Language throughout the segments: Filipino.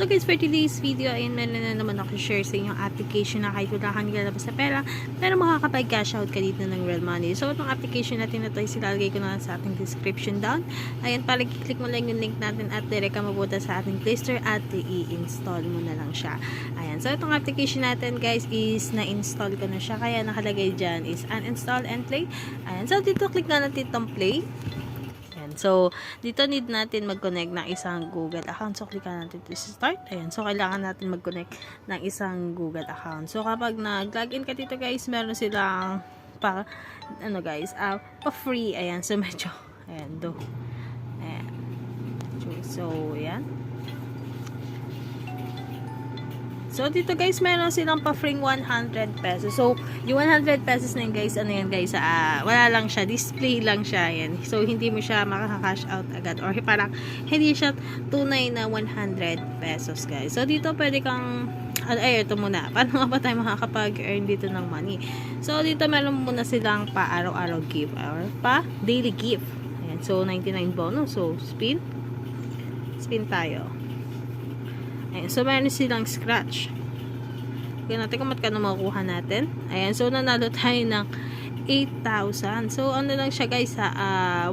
So guys, for today's video, ayun, meron na naman ako share sa inyong application na kahit wala kang nilalabas na pera, pero makakapag-cash out ka dito ng real money. So itong application natin na ito, silalagay ko na lang sa ating description down. Ayun, para click mo lang yung link natin at direct ka mapunta sa ating Play Store at i-install mo na lang siya. Ayan, so itong application natin guys is na-install ko na siya, kaya nakalagay dyan is uninstall and play. Ayan, so dito click na natin itong play. So, dito need natin mag-connect ng isang Google account. So, click natin to start. Ayan. So, kailangan natin mag-connect ng isang Google account. So, kapag nag-login ka dito guys, meron silang pa-free. Ayan. So, medyo, ayan, ayan. So, ayan. So, dito guys, meron silang pa-free 100 pesos. So, yung 100 pesos na yun guys, ano yan guys, wala lang siya, display lang siya, yan. So, hindi mo siya makaka-cash out agad. Or parang, hindi siya tunay na 100 pesos guys. So, dito pwede kang, ito muna. Paano nga ba tayo makakapag-earn dito ng money? So, dito meron muna silang pa-araw-araw gift or pa-daily gift. Ayan. So, 99 bonus. So, spin tayo. Ayan, so meron silang scratch. Tignan natin kung magkano makukuha natin. Ayan, so nanalo tayo ng 8,000. So ano lang siya guys,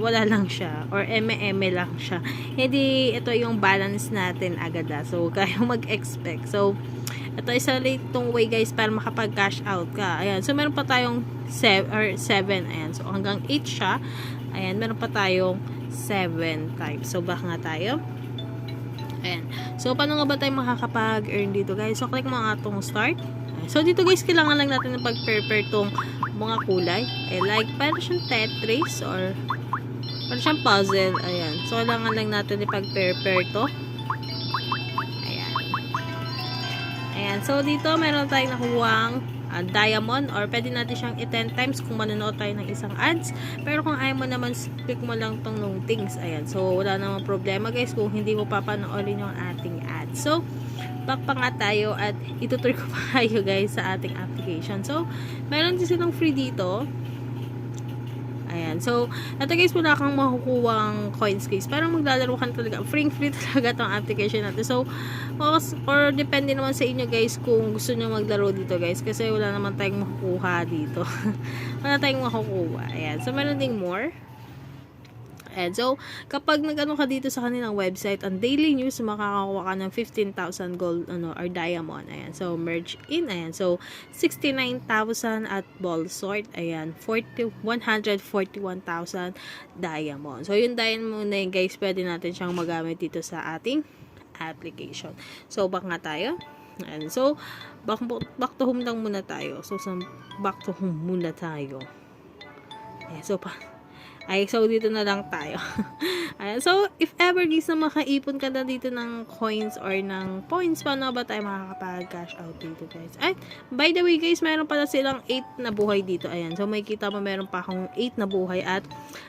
wala lang siya or eme lang siya. Hindi ito yung balance natin agad. So kaya mag-expect. So ito isa itong way guys para makapag-cash out ka. Ayan, so meron pa tayong 7. Ayan, so hanggang 8 siya. Ayan, meron pa tayong 7 types. So back nga tayo. Ayan. So, paano nga ba tayo makakapag-earn dito, guys? So, click mo nga itong start. Ayan. So, dito, guys, kailangan lang natin na pag-prepare itong mga kulay. Like, parang siyang Tetris or parang siyang puzzle. Ayan. So, kailangan lang natin ipag-prepare ito. Ayan. Ayan. So, dito, meron tayong nakuwang diamond or pwede natin siyang i-10 times kung manonood tayo ng isang ads. Pero kung ayaw mo naman, click mo lang tong things. Ayan. So, wala namang problema guys kung hindi mo papanoorin yung ating ads. So, back pa nga tayo at itutur ko pa kayo guys sa ating application. So, meron din silang free dito. Ayan. So, ito guys, wala kang makukuwang coins guys. Parang maglalaro ka talaga. Free talaga tong application natin. So, or depende naman sa inyo guys kung gusto nyo maglaro dito guys. Kasi wala naman tayong makukuha dito. Wala tayong makukuha. Ayan. So, meron ding more. Ayan. So, kapag nag-ano ka dito sa kanilang website, ang daily news, makakakuha ka ng 15,000 gold or diamond. Ayan. So, merge in. Ayan. So, 69,000 at ball sort. Ayan. 141,000 diamond. So, yung diamond na yun, guys, pwede natin siyang magamit dito sa ating application. So, back nga tayo. Ayan. So, back to home lang muna tayo. So, back to home muna tayo. Ayan. So, dito na lang tayo. Ayan. So, if ever guys na makaipon ka na dito ng coins or ng points, paano ba tayo makakapag-cash out dito guys? At, by the way guys, meron pala silang 8 na buhay dito. Ayan. So, may kita mo meron pa akong 8 na buhay at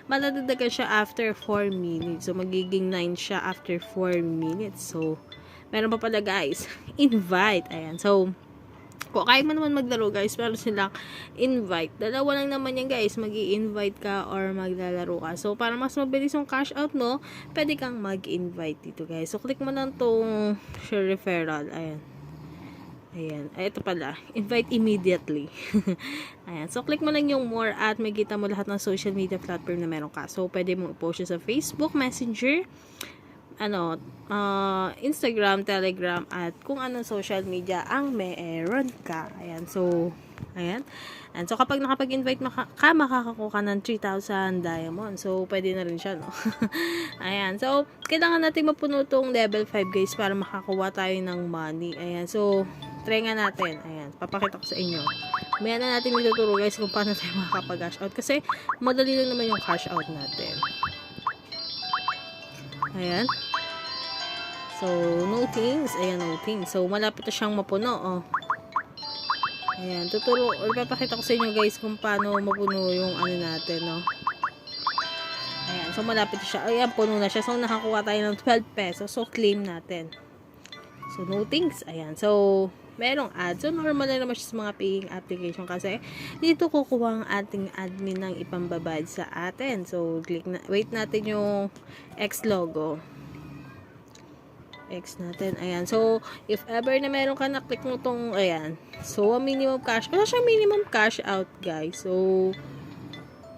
madadagdagan siya after 4 minutes. So, magiging 9 siya after 4 minutes. So, meron pa pala guys. Invite. Ayan. So, kung kaya mo naman maglaro guys, meron silang invite. Dalawa lang naman yan guys, mag-i-invite ka or maglalaro ka. So, para mas mabilis yung cash out mo, pwede kang mag-invite dito guys. So, click mo lang tong share referral. Ayan. Ayan. Ay, ito pala. Invite immediately. Ayan. So, click mo lang yung more at makita mo lahat ng social media platform na meron ka. So, pwede mo i-post siya sa Facebook, Messenger, Instagram, Telegram, at kung anong social media ang meron ka. Ayan. So, ayan. And so, kapag nakapag-invite ka, makakakuha ka ng 3,000 diamond. So, pwede na rin siya, no? Ayan. So, kailangan natin mapuno tong level 5, guys, para makakuha tayo ng money. Ayan. So, try nga natin. Ayan. Papakita ko sa inyo. Maya na natin ituturo, guys, kung paano tayo makakapag-cash out. Kasi, madali lang naman yung cash out natin. Ayan. So, no things. Ayan, no things. So, malapit na siyang mapuno, oh. Ayan, tuturo, or papakita ko sa inyo guys kung paano mapuno yung ano natin, no. Ayan, so malapit na siya. Ayan, puno na siya. So, nakakuha tayo ng 12 pesos. So, claim natin. So, no things. Ayan, so, merong ads. So, normal na naman siya sa mga paying application kasi dito kukuha ang ating admin ng ipambabayad sa atin. So, wait natin yung X logo. X natin. Ayan. So, if ever na meron ka na-click mo tong, ayan. So, minimum cash. Wala siyang minimum cash out, guys. So,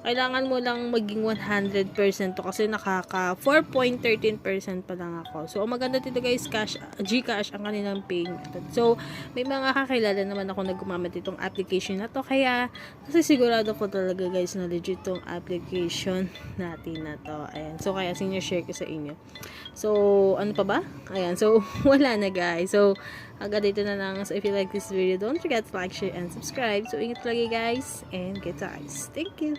kailangan mo lang maging 100% to kasi nakaka 4.13% pa lang ako. So, ang maganda dito guys, GCash ang kanilang paying method. So, may mga kakilala naman ako na gumamit itong application na to. Kaya, kasi sigurado ko talaga guys na legit tong application natin na to. Ayan. So, kaya sinyo-share ko sa inyo. So, ano pa ba? Ayan. So, wala na guys. So, agad dito na lang. So, if you like this video, don't forget to like, share, and subscribe. So, ingat lagi guys. And get guys. Thank you.